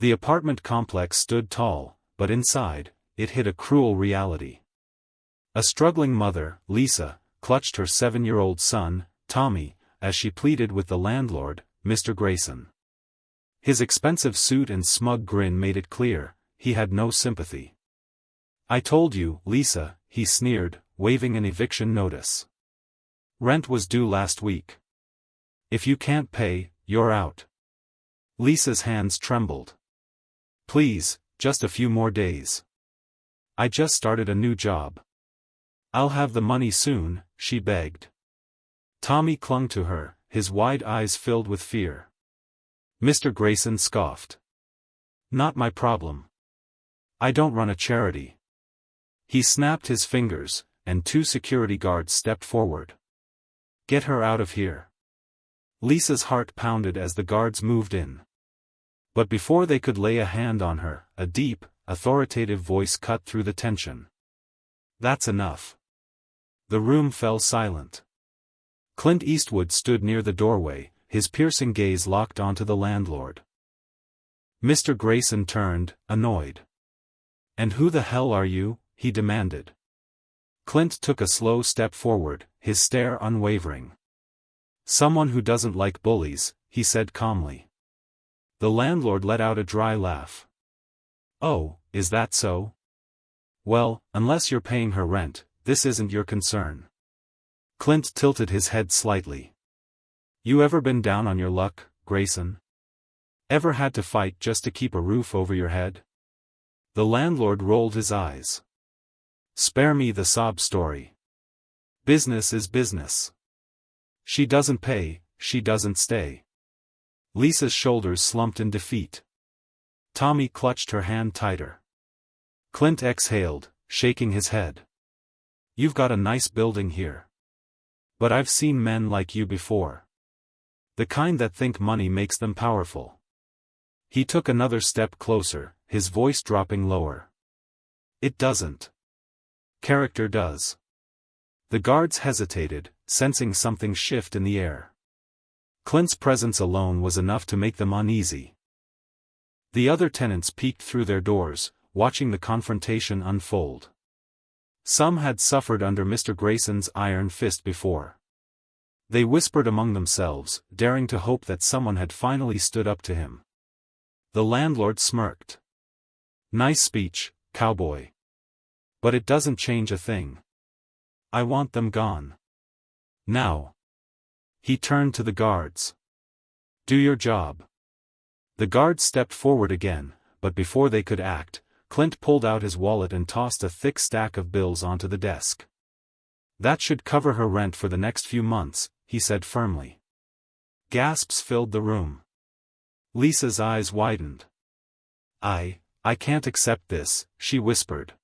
The apartment complex stood tall, but inside, it hid a cruel reality. A struggling mother, Lisa, clutched her 7-year-old son, Tommy, as she pleaded with the landlord, Mr. Grayson. His expensive suit and smug grin made it clear, he had no sympathy. "I told you, Lisa," he sneered, waving an eviction notice. "Rent was due last week. If you can't pay, you're out." Lisa's hands trembled. "Please, just a few more days. I just started a new job. I'll have the money soon," she begged. Tommy clung to her, his wide eyes filled with fear. Mr. Grayson scoffed. "Not my problem. I don't run a charity." He snapped his fingers, and 2 security guards stepped forward. "Get her out of here." Lisa's heart pounded as the guards moved in. But before they could lay a hand on her, a deep, authoritative voice cut through the tension. "That's enough." The room fell silent. Clint Eastwood stood near the doorway, his piercing gaze locked onto the landlord. Mr. Grayson turned, annoyed. "And who the hell are you?" he demanded. Clint took a slow step forward, his stare unwavering. "Someone who doesn't like bullies," he said calmly. The landlord let out a dry laugh. "Oh, is that so? Well, unless you're paying her rent, this isn't your concern." Clint tilted his head slightly. "You ever been down on your luck, Grayson? Ever had to fight just to keep a roof over your head?" The landlord rolled his eyes. "Spare me the sob story. Business is business. She doesn't pay, she doesn't stay." Lisa's shoulders slumped in defeat. Tommy clutched her hand tighter. Clint exhaled, shaking his head. "You've got a nice building here. But I've seen men like you before. The kind that think money makes them powerful." He took another step closer, his voice dropping lower. "It doesn't. Character does." The guards hesitated, sensing something shift in the air. Clint's presence alone was enough to make them uneasy. The other tenants peeked through their doors, watching the confrontation unfold. Some had suffered under Mr. Grayson's iron fist before. They whispered among themselves, daring to hope that someone had finally stood up to him. The landlord smirked. "Nice speech, cowboy. But it doesn't change a thing. I want them gone. Now." He turned to the guards. "Do your job." The guards stepped forward again, but before they could act, Clint pulled out his wallet and tossed a thick stack of bills onto the desk. "That should cover her rent for the next few months," he said firmly. Gasps filled the room. Lisa's eyes widened. I can't accept this," she whispered.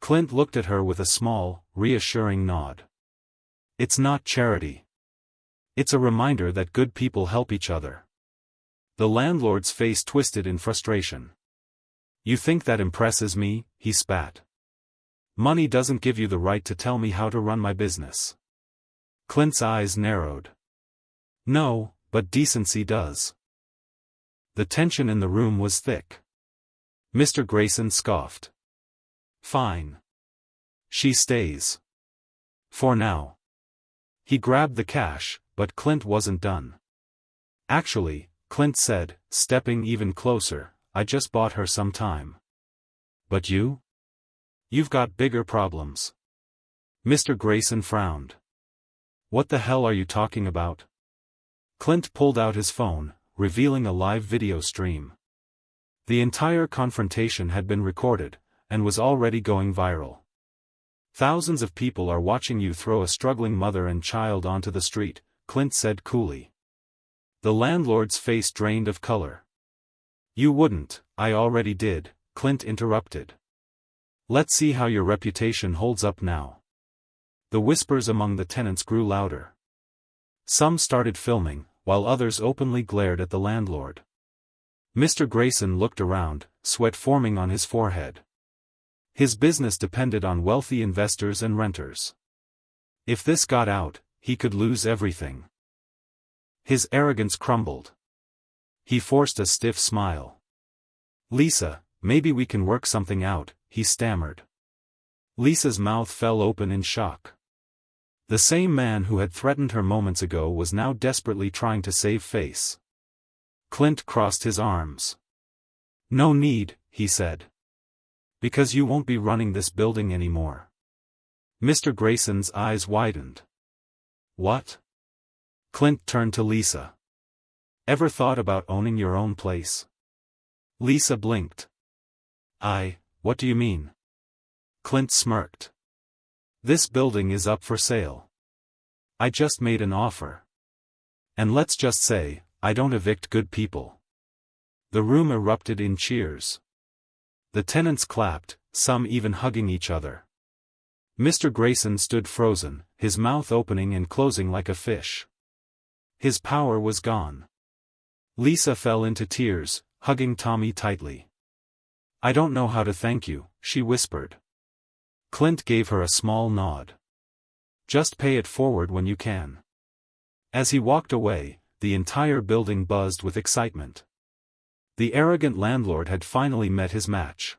Clint looked at her with a small, reassuring nod. "It's not charity. It's a reminder that good people help each other." The landlord's face twisted in frustration. "You think that impresses me?" he spat. "Money doesn't give you the right to tell me how to run my business." Clint's eyes narrowed. "No, but decency does." The tension in the room was thick. Mr. Grayson scoffed. "Fine. She stays. For now." He grabbed the cash, but Clint wasn't done. "Actually," Clint said, stepping even closer, "I just bought her some time." "But you? You've got bigger problems." Mr. Grayson frowned. "What the hell are you talking about?" Clint pulled out his phone, revealing a live video stream. The entire confrontation had been recorded, and was already going viral. "Thousands of people are watching you throw a struggling mother and child onto the street," Clint said coolly. The landlord's face drained of color. "You wouldn't, I already did," Clint interrupted. "Let's see how your reputation holds up now." The whispers among the tenants grew louder. Some started filming, while others openly glared at the landlord. Mr. Grayson looked around, sweat forming on his forehead. His business depended on wealthy investors and renters. If this got out, he could lose everything. His arrogance crumbled. He forced a stiff smile. Lisa, maybe we can work something out, he stammered. Lisa's mouth fell open in shock. The same man who had threatened her moments ago was now desperately trying to save face. Clint crossed his arms. No need, he said. Because you won't be running this building anymore. Mr. Grayson's eyes widened. What? Clint turned to Lisa. Ever thought about owning your own place? Lisa blinked. What do you mean? Clint smirked. This building is up for sale. I just made an offer. And let's just say, I don't evict good people. The room erupted in cheers. The tenants clapped, some even hugging each other. Mr. Grayson stood frozen, his mouth opening and closing like a fish. His power was gone. Lisa fell into tears, hugging Tommy tightly. I don't know how to thank you, she whispered. Clint gave her a small nod. Just pay it forward when you can. As he walked away, the entire building buzzed with excitement. The arrogant landlord had finally met his match.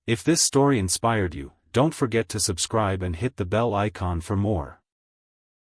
If this story inspired you, don't forget to subscribe and hit the bell icon for more.